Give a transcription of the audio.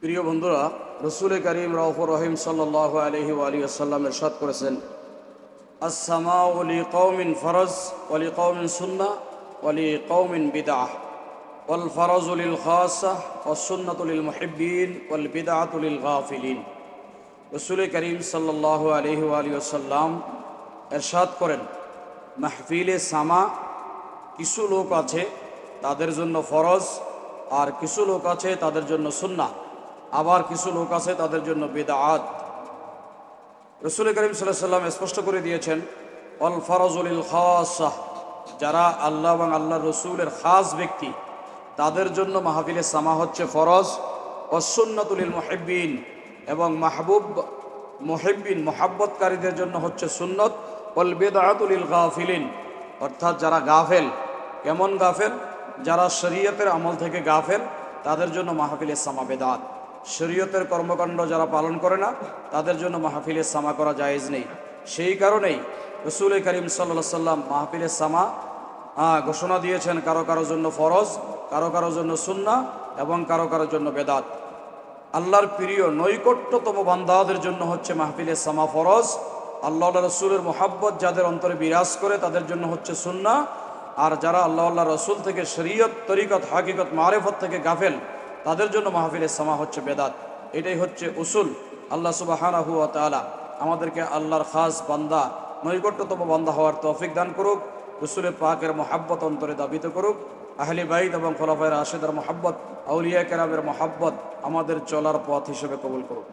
প্রিয় বন্ধুরা, রসুল করিম রাউফুর রহিম সাল্লাল্লাহু আলাইহি ওয়া আলিহি ওয়াসাল্লাম ইরশাদ করেছেন, আস-সামাউ লিকওমিন ফরজ ওয়া লিকওমিন সুন্নাহ ওয়া লিকওমিন বিদআহ ওয়াল ফরজু লিল খাসসাহ ওয়াস সুন্নাতু লিল মুহিব্বিন ওয়াল বিদআতু লিল গাফিলিন। রসুল করিম সাল্লাল্লাহু আলাইহি ওয়া আলিহি ওয়াসাল্লাম ইরশাদ করেন, মাহফিলে সামা কিছু লোক আছে তাদের জন্য ফরজ, আর কিছু লোক আছে তাদের জন্য সুন্নাহ, আবার কিছু লোক আছে তাদের জন্য বিদআত। রাসূল করিম সাল্লাল্লাহু আলাইহি ওয়াসাল্লাম স্পষ্ট করে দিয়েছেন, ওয়াল ফরজু লিল খাসসাহ, যারা আল্লাহ এবং আল্লাহর রসুলের খাস ব্যক্তি তাদের জন্য মাহফিলে সামা হচ্ছে ফরজ, ওয়াস সুন্নাতু লিল মুহিব্বিন, এবং মুহিব্বিন মুহাব্বতকারীদের জন্য হচ্ছে সুন্নত, ওয়াল বিদআতু লিল গাফিলিন, অর্থাৎ যারা গাফেল। কেমন গাফেল? যারা শরীয়তের আমল থেকে গাফেল তাদের জন্য মাহফিলে সামা বেদাত। শরীয়তের কর্মকাণ্ড যারা পালন করে না তাদের জন্য মাহফিলে সামা করা জায়েজ নেই। সেই কারণেই রাসূল করিম সাল্লাল্লাহু আলাইহি ওয়াসাল্লাম মাহফিলে সামা ঘোষণা দিয়েছেন, কারো কারোর জন্য ফরজ, কারো কারোর জন্য সুন্নাহ এবং কারো কারোর জন্য বেদাত। আল্লাহর প্রিয় নৈকট্যতম বান্দাদের জন্য হচ্ছে মাহফিলে সামা ফরজ। আল্লাহ রসুলের মোহাব্বত যাদের অন্তরে বিরাজ করে তাদের জন্য হচ্ছে সুন্নাহ, আর যারা আল্লাহ রসুল থেকে শরীয়ত, তরিকত, হাকিকত, মারিফত থেকে গাফেল তাদের জন্য মাহফিলে সামা হচ্ছে বেদাত। এটাই হচ্ছে উসুল। আল্লাহ সুবহানাহু ওয়া তাআলা আমাদেরকে আল্লাহর খাস বান্দা, নৈকট্যতম বান্দা হওয়ার তৌফিক দান করুক। রসুলের পাকের মোহাব্বত অন্তরে দাবিত করুক। আহলে বাইত এবং খোলাফায়ে রাশিদের মোহাব্বত, আউলিয়া কেরামের মোহাব্বত আমাদের চলার পথ হিসেবে কবুল করুক।